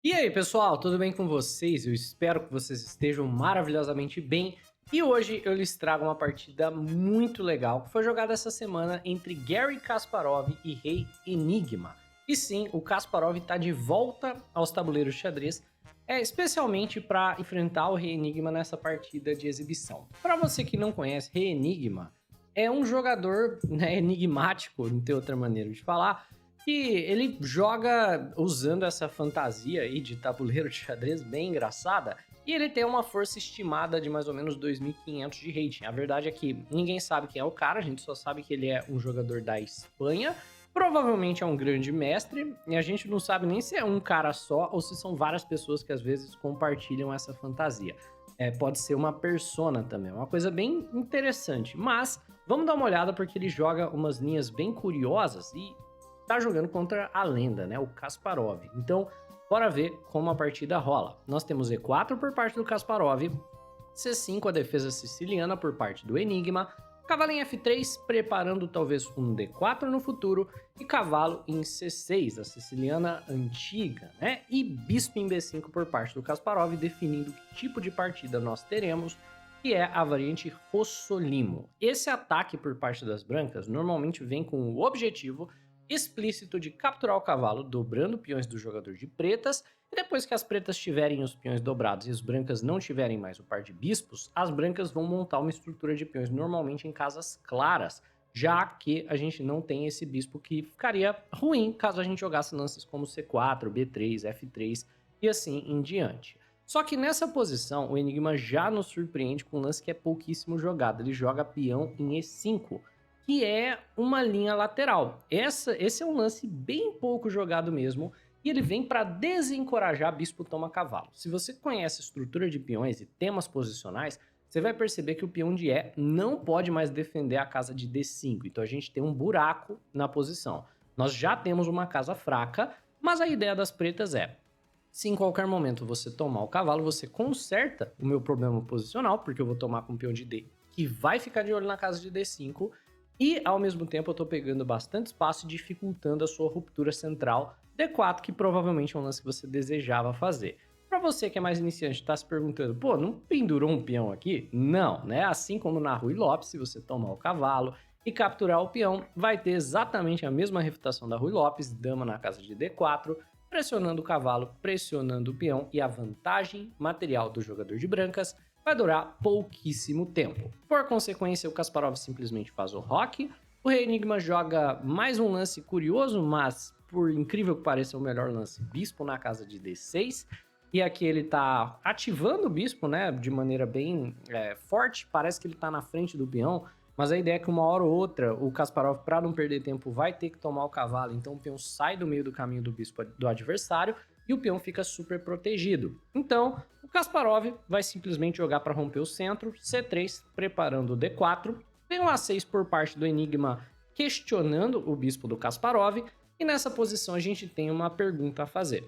E aí, pessoal, tudo bem com vocês? Eu espero que vocês estejam maravilhosamente bem. E hoje eu lhes trago uma partida muito legal que foi jogada essa semana entre Garry Kasparov e Rei Enigma. E sim, o Kasparov está de volta aos tabuleiros de xadrez, especialmente para enfrentar o Rei Enigma nessa partida de exibição. Para você que não conhece, Rei Enigma é um jogador, né, enigmático, não tem outra maneira de falar, que ele joga usando essa fantasia aí de tabuleiro de xadrez bem engraçada, e ele tem uma força estimada de mais ou menos 2.500 de rating. A verdade é que ninguém sabe quem é o cara, a gente só sabe que ele é um jogador da Espanha, provavelmente é um grande mestre, e a gente não sabe nem se é um cara só ou se são várias pessoas que às vezes compartilham essa fantasia. Pode ser uma persona também, uma coisa bem interessante, mas vamos dar uma olhada porque ele joga umas linhas bem curiosas e tá jogando contra a lenda, né? O Kasparov. Então, bora ver como a partida rola. Nós temos E4 por parte do Kasparov, C5 a defesa siciliana por parte do Enigma, cavalo em F3 preparando talvez um D4 no futuro e cavalo em C6, a siciliana antiga, né? E bispo em B5 por parte do Kasparov, definindo que tipo de partida nós teremos, que é a variante Rossolimo. Esse ataque por parte das brancas normalmente vem com o objetivo explícito de capturar o cavalo, dobrando peões do jogador de pretas, e depois que as pretas tiverem os peões dobrados e as brancas não tiverem mais o par de bispos, as brancas vão montar uma estrutura de peões normalmente em casas claras, já que a gente não tem esse bispo que ficaria ruim caso a gente jogasse lances como C4, B3, F3 e assim em diante. Só que nessa posição, o Enigma já nos surpreende com um lance que é pouquíssimo jogado. Ele joga peão em E5, que é uma linha lateral. Esse é um lance bem pouco jogado mesmo, e ele vem para desencorajar bispo toma cavalo. Se você conhece a estrutura de peões e temas posicionais, você vai perceber que o peão de E não pode mais defender a casa de D5, então a gente tem um buraco na posição. Nós já temos uma casa fraca, mas a ideia das pretas é: se em qualquer momento você tomar o cavalo, você conserta o meu problema posicional, porque eu vou tomar com o peão de D, que vai ficar de olho na casa de D5, e ao mesmo tempo eu tô pegando bastante espaço e dificultando a sua ruptura central D4, que provavelmente é um lance que você desejava fazer. Para você que é mais iniciante, tá se perguntando, pô, não pendurou um peão aqui? Não, né? Assim como na Rui Lopes, se você tomar o cavalo e capturar o peão, vai ter exatamente a mesma refutação da Rui Lopes, dama na casa de D4, pressionando o cavalo, pressionando o peão, e a vantagem material do jogador de brancas vai durar pouquíssimo tempo. Por consequência, o Kasparov simplesmente faz o roque, o Rei Enigma joga mais um lance curioso, mas por incrível que pareça é o melhor lance, bispo na casa de D6, e aqui ele tá ativando o bispo, né, de maneira bem forte, parece que ele tá na frente do peão, mas a ideia é que uma hora ou outra o Kasparov, para não perder tempo, vai ter que tomar o cavalo, então o peão sai do meio do caminho do bispo do adversário, e o peão fica super protegido. Então, o Kasparov vai simplesmente jogar para romper o centro, C3, preparando o D4, vem um A6 por parte do Enigma, questionando o bispo do Kasparov, e nessa posição a gente tem uma pergunta a fazer.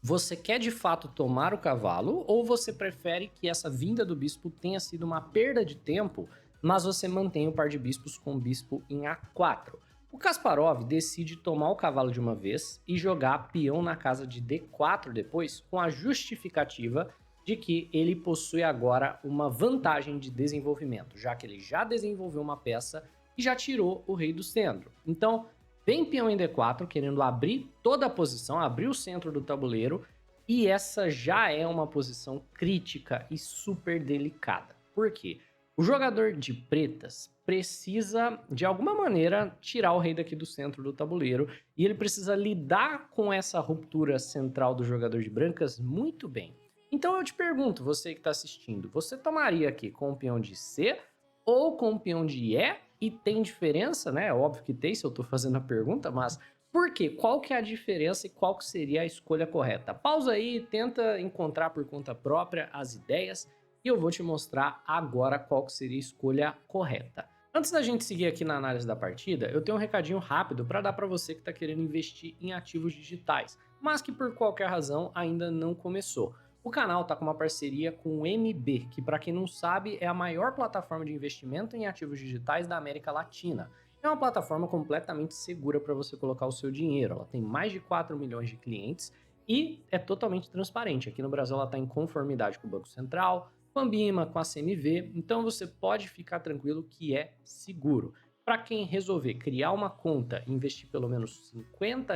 Você quer de fato tomar o cavalo, ou você prefere que essa vinda do bispo tenha sido uma perda de tempo, mas você mantém o par de bispos com o bispo em A4? O Kasparov decide tomar o cavalo de uma vez e jogar peão na casa de D4 depois, com a justificativa de que ele possui agora uma vantagem de desenvolvimento, já que ele já desenvolveu uma peça e já tirou o rei do centro. Então, vem peão em D4, querendo abrir toda a posição, abrir o centro do tabuleiro, e essa já é uma posição crítica e super delicada. Por quê? O jogador de pretas precisa, de alguma maneira, tirar o rei daqui do centro do tabuleiro, e ele precisa lidar com essa ruptura central do jogador de brancas muito bem. Então eu te pergunto, você que está assistindo, você tomaria aqui com o peão de C ou com o peão de E? E tem diferença, né? Óbvio que tem, se eu tô fazendo a pergunta, mas por quê? Qual que é a diferença e qual que seria a escolha correta? Pausa aí, tenta encontrar por conta própria as ideias e eu vou te mostrar agora qual que seria a escolha correta. Antes da gente seguir aqui na análise da partida, eu tenho um recadinho rápido para dar para você que está querendo investir em ativos digitais, mas que por qualquer razão ainda não começou. O canal está com uma parceria com o MB, que para quem não sabe é a maior plataforma de investimento em ativos digitais da América Latina. É uma plataforma completamente segura para você colocar o seu dinheiro. Ela tem mais de 4 milhões de clientes e é totalmente transparente. Aqui no Brasil ela está em conformidade com o Banco Central, com a Ambima, com a CMV, então você pode ficar tranquilo que é seguro. Para quem resolver criar uma conta e investir pelo menos R$ 50,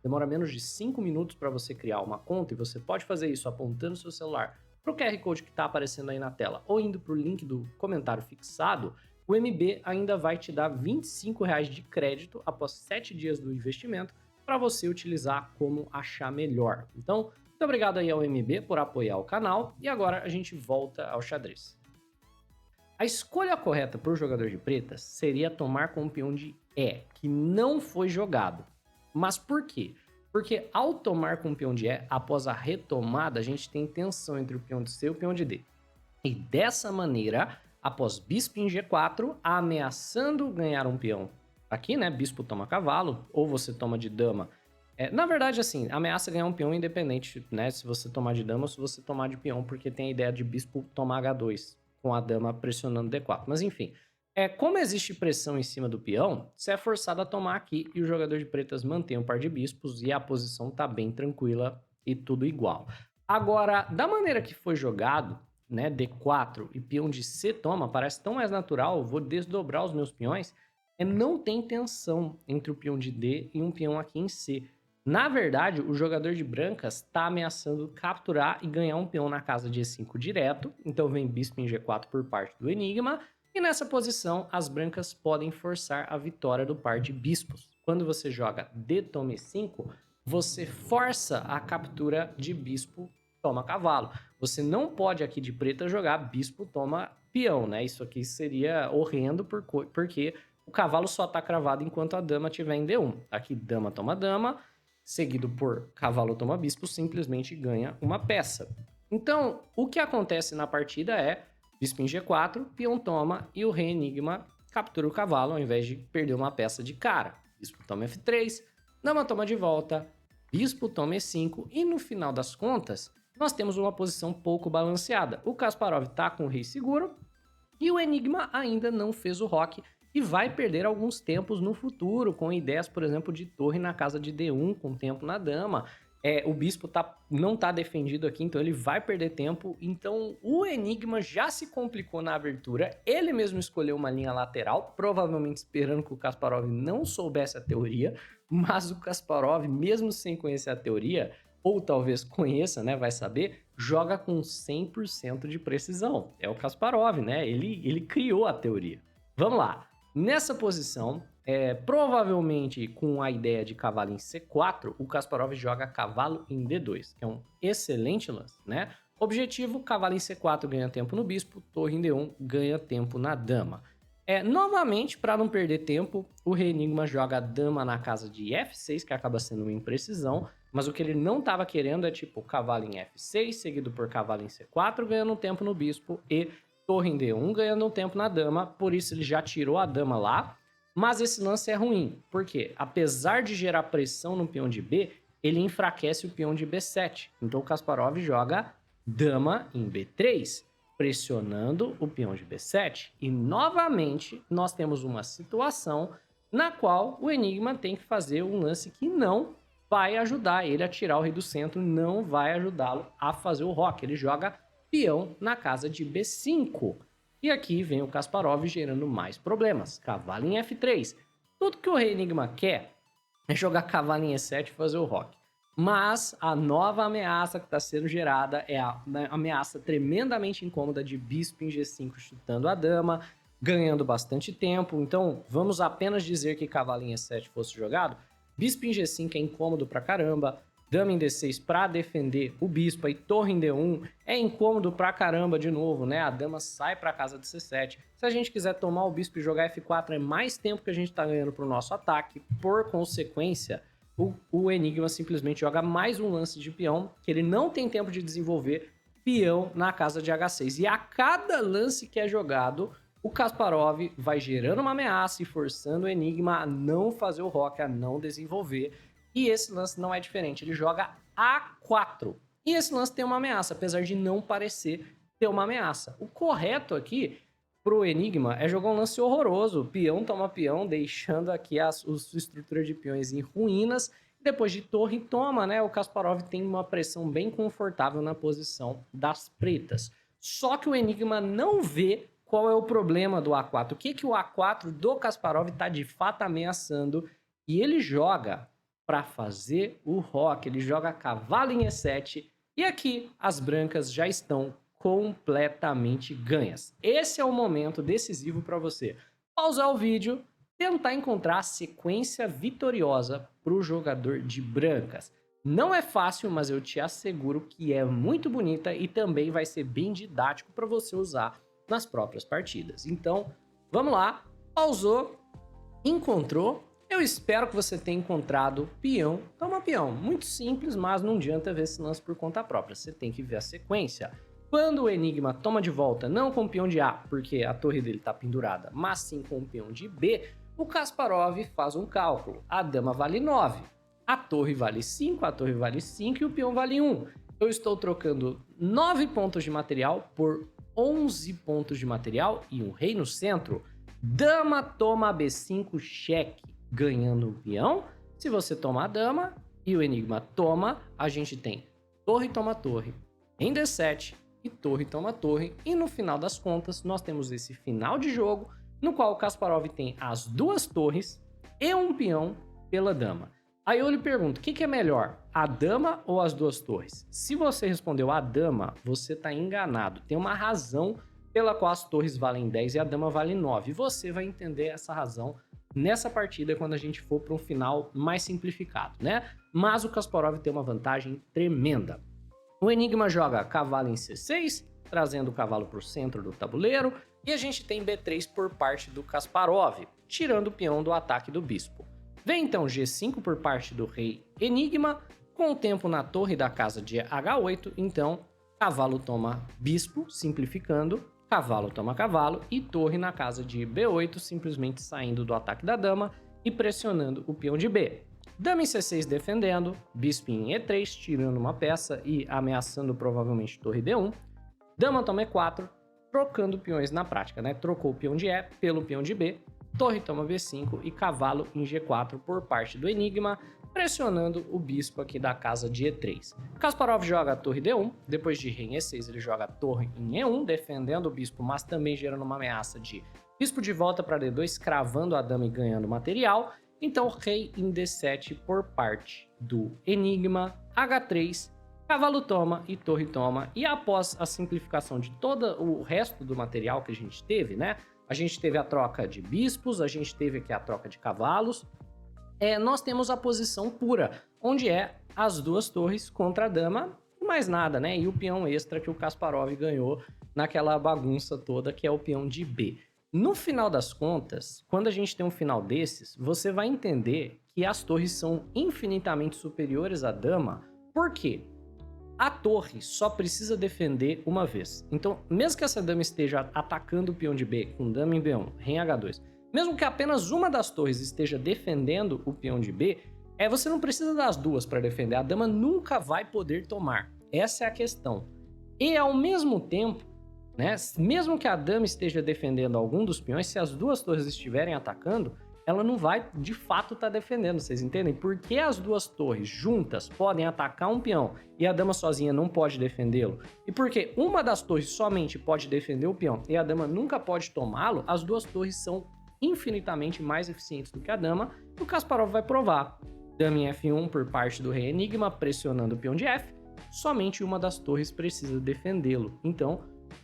demora menos de 5 minutos para você criar uma conta e você pode fazer isso apontando seu celular para o QR Code que está aparecendo aí na tela ou indo para o link do comentário fixado. O MB ainda vai te dar R$ 25 de crédito após 7 dias do investimento para você utilizar como achar melhor. Então, muito obrigado aí ao MB por apoiar o canal e agora a gente volta ao xadrez. A escolha correta para o jogador de pretas seria tomar com o peão de E, que não foi jogado. Mas por quê? Porque ao tomar com o peão de E, após a retomada, a gente tem tensão entre o peão de C e o peão de D. E dessa maneira, após bispo em G4, ameaçando ganhar um peão aqui, né? Bispo toma cavalo, ou você toma de dama. Na verdade, assim, ameaça ganhar um peão independente, né? Se você tomar de dama ou se você tomar de peão, porque tem a ideia de bispo tomar H2, com a dama pressionando D4. Mas enfim, como existe pressão em cima do peão, você é forçado a tomar aqui e o jogador de pretas mantém um par de bispos e a posição tá bem tranquila e tudo igual. Agora, da maneira que foi jogado, né, D4 e peão de C toma, parece tão mais natural, vou desdobrar os meus peões, não tem tensão entre o peão de D e um peão aqui em C. Na verdade, o jogador de brancas está ameaçando capturar e ganhar um peão na casa de E5 direto, então vem bispo em G4 por parte do Enigma, e nessa posição as brancas podem forçar a vitória do par de bispos. Quando você joga D toma E5, você força a captura de bispo toma cavalo. Você não pode aqui de preta jogar bispo toma peão, né? Isso aqui seria horrendo porque o cavalo só está cravado enquanto a dama estiver em D1. Aqui dama toma dama, seguido por cavalo toma bispo, simplesmente ganha uma peça. Então, o que acontece na partida é bispo em G4, peão toma e o rei Enigma captura o cavalo ao invés de perder uma peça de cara. Bispo toma F3, dama toma de volta, bispo toma E5 e no final das contas, nós temos uma posição pouco balanceada. O Kasparov tá com o rei seguro e o Enigma ainda não fez o roque e vai perder alguns tempos no futuro, com ideias, por exemplo, de torre na casa de D1, com tempo na dama. O bispo não tá defendido aqui, então ele vai perder tempo. Então o Enigma já se complicou na abertura, ele mesmo escolheu uma linha lateral, provavelmente esperando que o Kasparov não soubesse a teoria, mas o Kasparov, mesmo sem conhecer a teoria, ou talvez conheça, né, vai saber, joga com 100% de precisão. É o Kasparov, né? Ele criou a teoria. Vamos lá. Nessa posição, provavelmente com a ideia de cavalo em C4, o Kasparov joga cavalo em D2, que é um excelente lance, né? Objetivo, cavalo em C4 ganha tempo no bispo, torre em D1 ganha tempo na dama. Novamente, para não perder tempo, o rei Enigma joga a dama na casa de F6, que acaba sendo uma imprecisão, mas o que ele não estava querendo é tipo cavalo em F6, seguido por cavalo em C4, ganhando tempo no bispo e torre em D1 ganhando um tempo na dama, por isso ele já tirou a dama lá, mas esse lance é ruim, porque apesar de gerar pressão no peão de B, ele enfraquece o peão de B7, então o Kasparov joga dama em B3, pressionando o peão de B7, e novamente nós temos uma situação na qual o Enigma tem que fazer um lance que não vai ajudar ele a tirar o rei do centro, não vai ajudá-lo a fazer o roque, ele joga peão na casa de B5. E aqui vem o Kasparov gerando mais problemas. Cavalo em F3. Tudo que o rei Enigma quer é jogar cavalo em E7 e fazer o roque. Mas a nova ameaça que está sendo gerada é a ameaça tremendamente incômoda de bispo em G5 chutando a dama, ganhando bastante tempo. Então vamos apenas dizer que cavalo em E7 fosse jogado. Bispo em G5 é incômodo pra caramba. Dama em D6 para defender o bispo, e torre em D1 é incômodo pra caramba de novo, né? A dama sai pra casa de C7. Se a gente quiser tomar o bispo e jogar F4, é mais tempo que a gente tá ganhando pro nosso ataque. Por consequência, o Enigma simplesmente joga mais um lance de peão, que ele não tem tempo de desenvolver, peão na casa de H6. E a cada lance que é jogado, o Kasparov vai gerando uma ameaça e forçando o Enigma a não fazer o roque, a não desenvolver. E esse lance não é diferente, ele joga A4. E esse lance tem uma ameaça, apesar de não parecer ter uma ameaça. O correto aqui pro Enigma é jogar um lance horroroso. Peão toma peão, deixando aqui a sua estrutura de peões em ruínas. Depois de torre toma, né? O Kasparov tem uma pressão bem confortável na posição das pretas. Só que o Enigma não vê qual é o problema do A4. O que o A4 do Kasparov está de fato ameaçando. E ele joga para fazer o roque. Ele joga cavalo em E7. E aqui as brancas já estão completamente ganhas. Esse é o momento decisivo para você pausar o vídeo, tentar encontrar a sequência vitoriosa para o jogador de brancas. Não é fácil, mas eu te asseguro que é muito bonita e também vai ser bem didático para você usar nas próprias partidas. Então, vamos lá, pausou, encontrou. Eu espero que você tenha encontrado peão. Toma peão, muito simples, mas não adianta ver esse lance por conta própria. Você tem que ver a sequência. Quando o Enigma toma de volta, não com o peão de A, porque a torre dele está pendurada, mas sim com o peão de B, o Kasparov faz um cálculo. A dama vale 9, a torre vale 5, a torre vale 5 e o peão vale 1. Eu estou trocando 9 pontos de material por 11 pontos de material e um rei no centro. Dama toma B5, cheque, ganhando o peão. Se você toma a dama e o Enigma toma, a gente tem torre toma torre em D7 e torre toma torre. E no final das contas, nós temos esse final de jogo no qual o Kasparov tem as duas torres e um peão pela dama. Aí eu lhe pergunto, o que é melhor, a dama ou as duas torres? Se você respondeu a dama, você está enganado. Tem uma razão pela qual as torres valem 10 e a dama vale 9. E você vai entender essa razão nessa partida quando a gente for para um final mais simplificado, né? Mas o Kasparov tem uma vantagem tremenda. O Enigma joga cavalo em C6, trazendo o cavalo para o centro do tabuleiro, e a gente tem B3 por parte do Kasparov, tirando o peão do ataque do bispo. Vem então G5 por parte do rei Enigma, com o tempo na torre da casa de H8, então cavalo toma bispo, simplificando, cavalo toma cavalo, e torre na casa de B8, simplesmente saindo do ataque da dama e pressionando o peão de B. Dama em C6 defendendo, bispo em E3, tirando uma peça e ameaçando provavelmente torre D1. Dama toma E4, trocando peões na prática, né? Trocou o peão de E pelo peão de B, torre toma B5 e cavalo em G4 por parte do Enigma, pressionando o bispo aqui da casa de E3. Kasparov joga a torre D1, depois de rei em E6 ele joga a torre em E1, defendendo o bispo, mas também gerando uma ameaça de bispo de volta para D2, cravando a dama e ganhando material. Então rei em D7 por parte do Enigma, H3, cavalo toma e torre toma. E após a simplificação de todo o resto do material que a gente teve, né? A gente teve a troca de bispos, a gente teve aqui a troca de cavalos. Nós temos a posição pura, onde é as duas torres contra a dama e mais nada, né? E o peão extra que o Kasparov ganhou naquela bagunça toda, que é o peão de B. No final das contas, quando a gente tem um final desses, você vai entender que as torres são infinitamente superiores à dama. Por quê? A torre só precisa defender uma vez. Então, mesmo que essa dama esteja atacando o peão de B com dama em B1, rei em H2, mesmo que apenas uma das torres esteja defendendo o peão de B, você não precisa das duas para defender. A dama nunca vai poder tomar. Essa é a questão. E ao mesmo tempo, né, mesmo que a dama esteja defendendo algum dos peões, se as duas torres estiverem atacando, ela não vai de fato estar defendendo, vocês entendem? Porque as duas torres juntas podem atacar um peão e a dama sozinha não pode defendê-lo, e porque uma das torres somente pode defender o peão e a dama nunca pode tomá-lo, as duas torres são infinitamente mais eficientes do que a dama, e o Kasparov vai provar. Dama em F1 por parte do rei Enigma, pressionando o peão de F, somente uma das torres precisa defendê-lo. Então,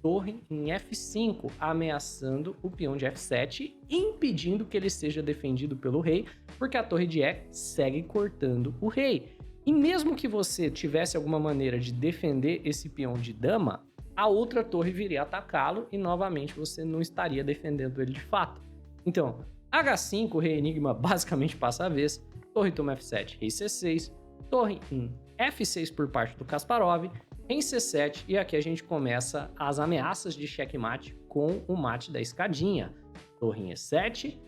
torre em F5, ameaçando o peão de F7, impedindo que ele seja defendido pelo rei, porque a torre de E segue cortando o rei. E mesmo que você tivesse alguma maneira de defender esse peão de dama, a outra torre viria atacá-lo e novamente você não estaria defendendo ele de fato. Então, H5, o rei Enigma basicamente passa a vez, torre toma F7, rei C6, torre em F6 por parte do Kasparov, em C7, e aqui a gente começa as ameaças de checkmate com o mate da escadinha. Torre em E7,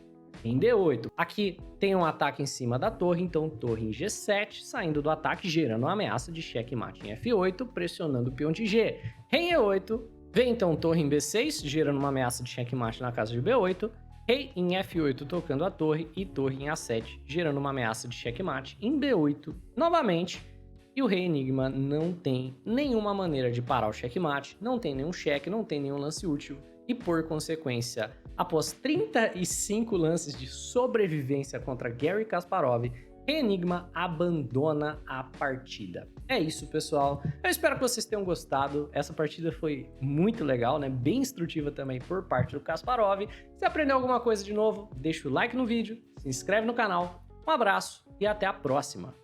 em D8. Aqui tem um ataque em cima da torre, então torre em G7, saindo do ataque, gerando uma ameaça de checkmate em F8, pressionando o peão de G. Rei em E8, vem então torre em B6, gerando uma ameaça de checkmate na casa de B8, Rei em F8 tocando a torre e torre em A7, gerando uma ameaça de checkmate em B8 novamente. E o Rei Enigma não tem nenhuma maneira de parar o checkmate, não tem nenhum cheque, não tem nenhum lance útil. E por consequência, após 35 lances de sobrevivência contra Garry Kasparov, Rei Enigma abandona a partida. É isso, pessoal. Eu espero que vocês tenham gostado. Essa partida foi muito legal, né? Bem instrutiva também por parte do Kasparov. Se aprendeu alguma coisa de novo, deixa o like no vídeo, se inscreve no canal. Um abraço e até a próxima.